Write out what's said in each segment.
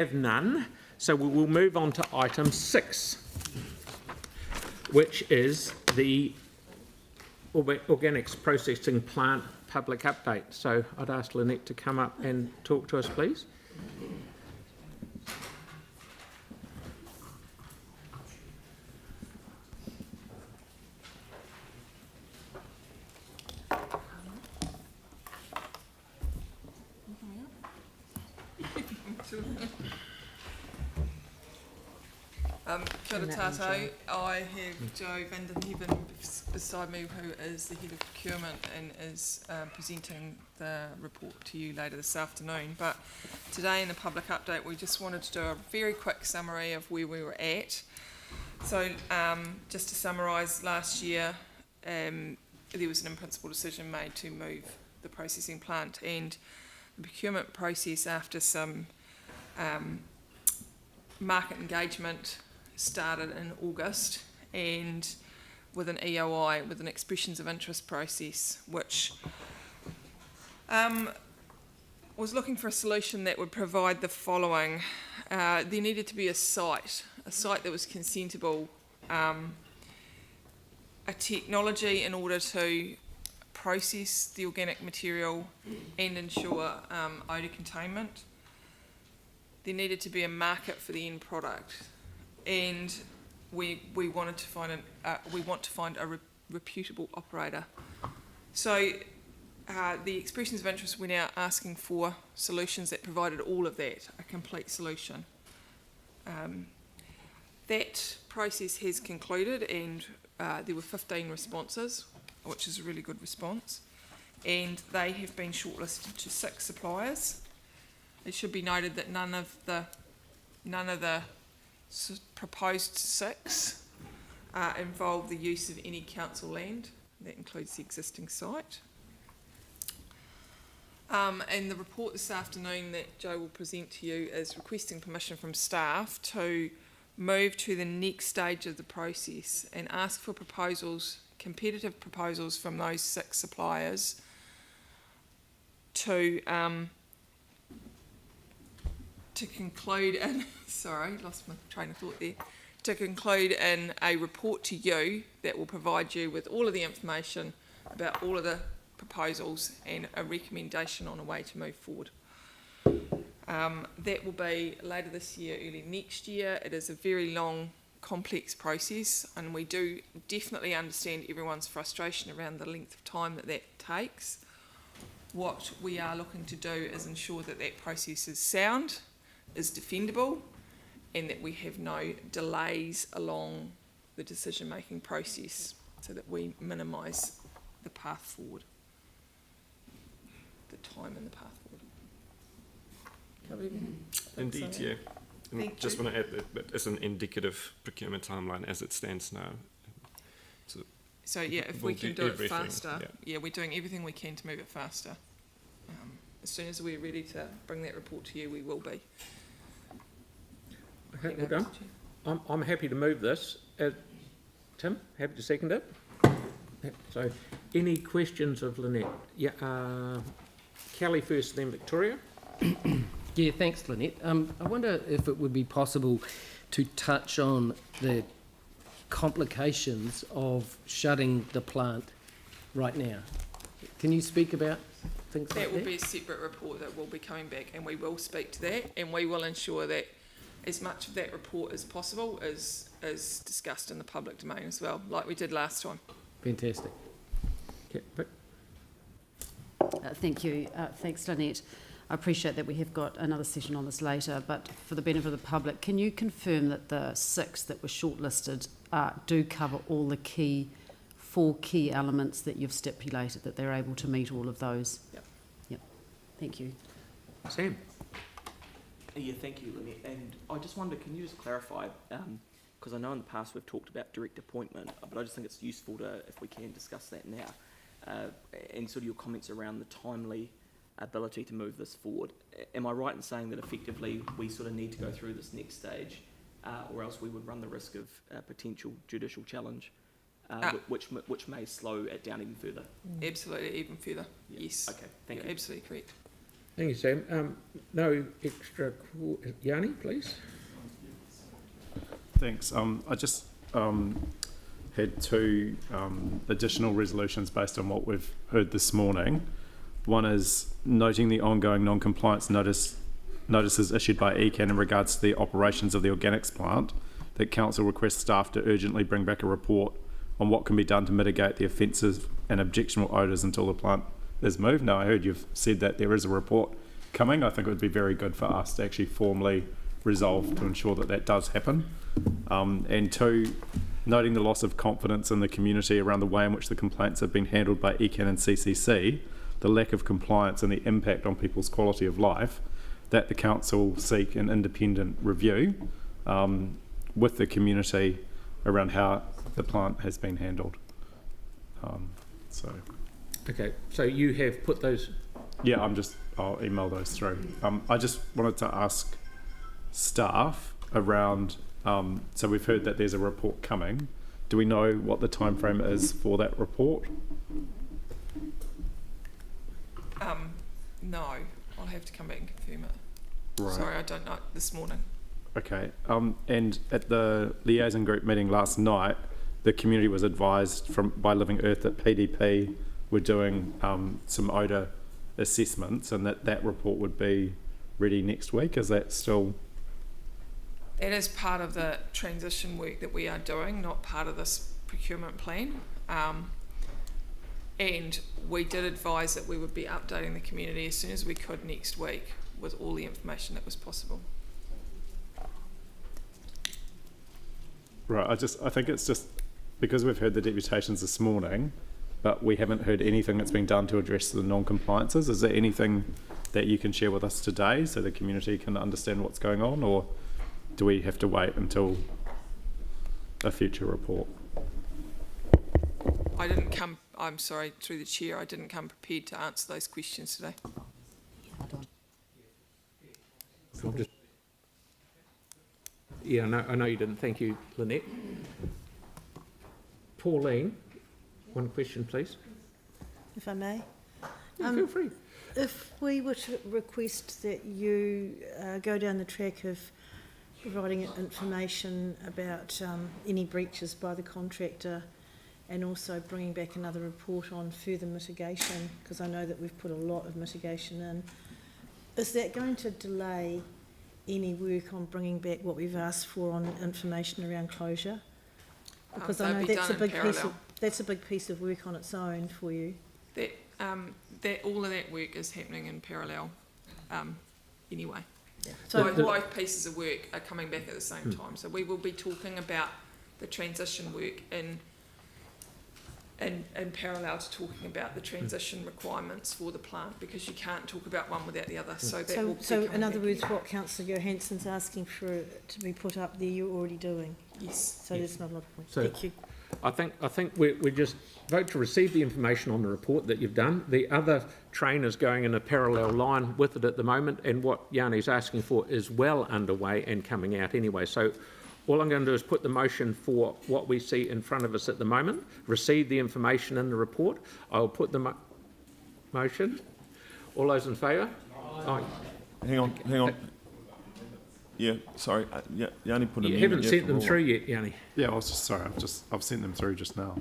Have none, so we will move on to item 6, which is the organics processing plant public update. So I'd ask Lynette to come up and talk to us, please. Kia ora tātou. I have Joe van den Heaven beside me, who is the Head of Procurement and is presenting the report to you later this afternoon. But today in the public update, we just wanted to do a very quick summary of where we were at. So just to summarise, last year there was an in-principle decision made to move the processing plant, and the procurement process, after some market engagement, started in August, and with an EOI, with an expressions of interest process, which was looking for a solution that would provide the following. There needed to be a site that was consentable, a technology in order to process the organic material and ensure odour containment. There needed to be a market for the end product, and we wanted to find a reputable operator. So the expressions of interest, we're now asking for solutions that provided all of that, a complete solution. That process has concluded, and there were 15 responses, which is a really good response, and they have been shortlisted to 6 suppliers. It should be noted that none of the proposed 6 involve the use of any council land. That includes the existing site. And the report this afternoon that Joe will present to you is requesting permission from staff to move to the next stage of the process and ask for proposals, competitive proposals from those 6 suppliers to conclude in, sorry, lost my train of thought there, to conclude in a report to you that will provide you with all of the information about all of the proposals and a recommendation on a way to move forward. That will be later this year, early next year. It is a very long, complex process, and we do definitely understand everyone's frustration around the length of time that takes. What we are looking to do is ensure that that process is sound, is defendable, and that we have no delays along the decision-making process, so that we minimise the path forward, the time and the path forward. Indeed, yeah. And Thank just you. want to add that it's an indicative procurement timeline as it stands now. So yeah, if we'll we can do do it everything, faster, yeah, we're doing everything we can to move it faster. As soon as we're ready to bring that report to you, we will be. Okay, well done. I'm happy to move this. Tim, happy to second it? So, any questions of Lynette? Yeah, Kelly first, then Victoria. Yeah, thanks, Lynette. I wonder if it would be possible to touch on the complications of shutting the plant right now. Can you speak about things like that? That will be a separate report that will be coming back, and we will speak to that, and we will ensure that as much of that report as possible is discussed in the public domain as well, like we did last time. Fantastic. Okay, Vic. Thank you. Thanks, Lynette. I appreciate that we have got another session on this later, but for the benefit of the public, can you confirm that the 6 that were shortlisted do cover all the 4 key elements that you've stipulated, that they're able to meet all of those? Yep. Yep. Thank you. Sam. Yeah, thank you, Lynette. And I just wonder, can you just clarify, because I know in the past we've talked about direct appointment, but I just think it's useful to, if we can, discuss that now, and sort of your comments around the timely ability to move this forward. Am I right in saying that effectively we sort of need to go through this next stage, or else we would run the risk of potential judicial challenge, which may slow it down even further? Absolutely, even further. Yeah. Yes. Okay, thank you. Absolutely correct. Thank you, Sam. No extra, Yanni, please. Thanks. I just had two additional resolutions based on what we've heard this morning. One is noting the ongoing non-compliance notices issued by ECAN in regards to the operations of the organics plant, that council requests staff to urgently bring back a report on what can be done to mitigate the offensive and objectionable odours until the plant is moved. Now, I heard you've said that there is a report coming. I think it would be very good for us to actually formally resolve to ensure that that does happen. And two, noting the loss of confidence in the community around the way in which the complaints have been handled by ECAN and CCC, the lack of compliance and the impact on people's quality of life, that the council seek an independent review with the community around how the plant has been handled. Okay, so you have put those... Yeah, I'll email those through. I just wanted to ask staff around, so we've heard that there's a report coming. Do we know what the time frame is for that report? No, I'll have to come back and confirm it. Right. Sorry, I don't know this morning. Okay. And at the liaison group meeting last night, the community was advised by Living Earth that PDP were doing some odour assessments, and that report would be ready next week. Is that still? That is part of the transition work that we are doing, not part of this procurement plan. And we did advise that we would be updating the community as soon as we could next week with all the information that was possible. Right. I think it's just because we've heard the deputations this morning, but we haven't heard anything that's been done to address the non-compliances. Is there anything that you can share with us today so the community can understand what's going on, or do we have to wait until a future report? I'm sorry, through the chair, I didn't come prepared to answer those questions today. Yeah, I know you didn't. Thank you, Lynette. Pauline, one question, please. If I may. Yeah, feel free. If we were to request that you go down the track of providing information about any breaches by the contractor, and also bringing back another report on further mitigation, because I know that we've put a lot of mitigation in, is that going to delay any work on bringing back what we've asked for on information around closure? Because I know that's a big piece of work on its own for you. That all of that work is happening in parallel anyway. Yeah. So both pieces of work are coming back at the same time. So we will be talking about the transition work in parallel to talking about the transition requirements for the plant, because you can't talk about one without the other. So that will be coming in other back. words, what Councillor Johansson's asking for to be put up there, you're already doing. Yes. So there's not a lot of point. So Thank you. I think we just vote to receive the information on the report that you've done. The other train is going in a parallel line with it at the moment, and what Yanni's asking for is well underway and coming out anyway. So all I'm going to do is put the motion for what we see in front of us at the moment, receive the information in the report. I'll put the motion. All those in favour? Aye. Hang on. Yeah, sorry. Yanni put You an haven't sent them through yet, Yanni. Yeah, I was just sorry. I've sent them through just now.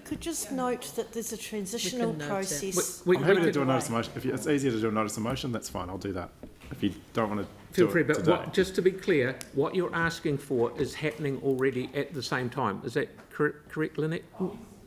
Could just note that there's a transitional process. I'm happy to do a notice of motion. If it's easier to do a notice of motion, that's fine. I'll do that. If you don't want to Feel do free, it but today. just to be clear, what you're asking for is happening already at the same time. Is that correct, Lynette?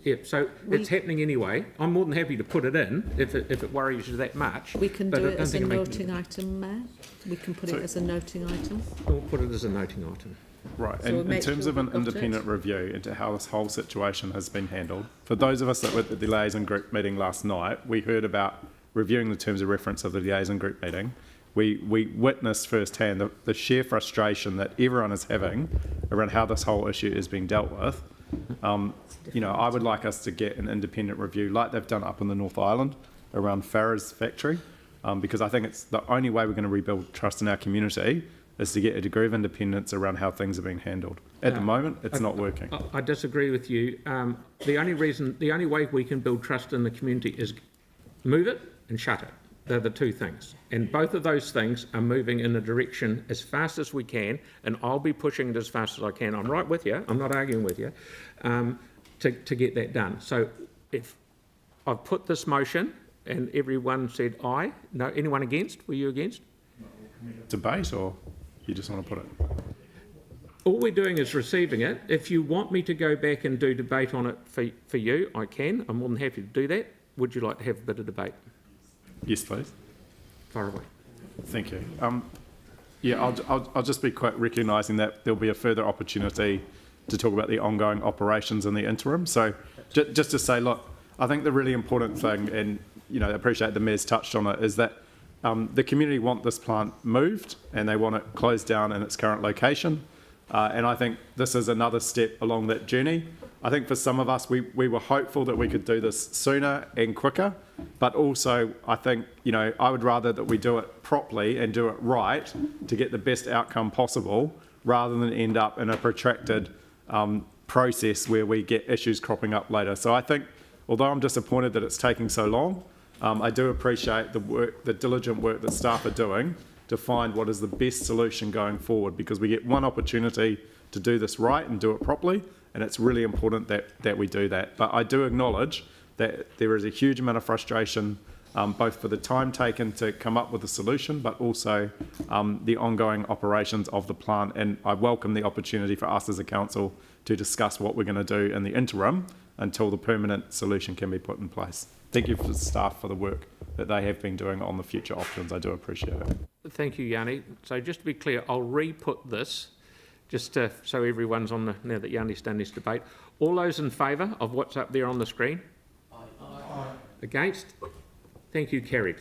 Yeah, so it's happening anyway. I'm more than happy to put it in if it worries you that much. We can but do I it don't as a think noting item, Mayor. We can put it as a noting item. We'll put it as a noting item. Right, So and we'll in make terms sure of an we've got independent review into how this whole situation has been handled, for those of us that were at the liaison group meeting last night, we heard about reviewing the terms of reference of the liaison group meeting. We witnessed firsthand the sheer frustration that everyone is having around how this whole issue is being dealt with. I would like us to get an independent review like they've done up in the North Island around Farrah's factory, because I think it's the only way we're going to rebuild trust in our community is to get a degree of independence around how things are being handled. At the moment, it's not working. I disagree with you. The only way we can build trust in the community is move it and shut it. They're the two things. And both of those things are moving in a direction as fast as we can, and I'll be pushing it as fast as I can. I'm right with you, I'm not arguing with you, to get that done. So if I've put this motion and everyone said aye, no, anyone against? Were you against? Debate, or you just want to put it? All we're doing is receiving it. If you want me to go back and do debate on it for you, I can. I'm more than happy to do that. Would you like to have a bit of debate? Yes, please. Far away. Thank you. Yeah, I'll just be quick, recognising that there'll be a further opportunity to talk about the ongoing operations in the interim. So just to say, look, I think the really important thing, and I appreciate the Mayor's touched on it, is that the community want this plant moved and they want it closed down in its current location. And I think this is another step along that journey. I think for some of us, we were hopeful that we could do this sooner and quicker, but also I think, I would rather that we do it properly and do it right to get the best outcome possible, rather than end up in a protracted process where we get issues cropping up later. So I think, although I'm disappointed that it's taking so long, I do appreciate the diligent work that staff are doing to find what is the best solution going forward, because we get one opportunity to do this right and do it properly, and it's really important that we do that. But I do acknowledge that there is a huge amount of frustration, both for the time taken to come up with a solution, but also the ongoing operations of the plant. And I welcome the opportunity for us as a council to discuss what we're going to do in the interim until the permanent solution can be put in place. Thank you for the staff for the work that they have been doing on the future options. I do appreciate it. Thank you, Yanni. So just to be clear, I'll re-put this, just so everyone's on the, now that Yanni's done this debate. All those in favour of what's up there on the screen? Aye. Against? Thank you, carried.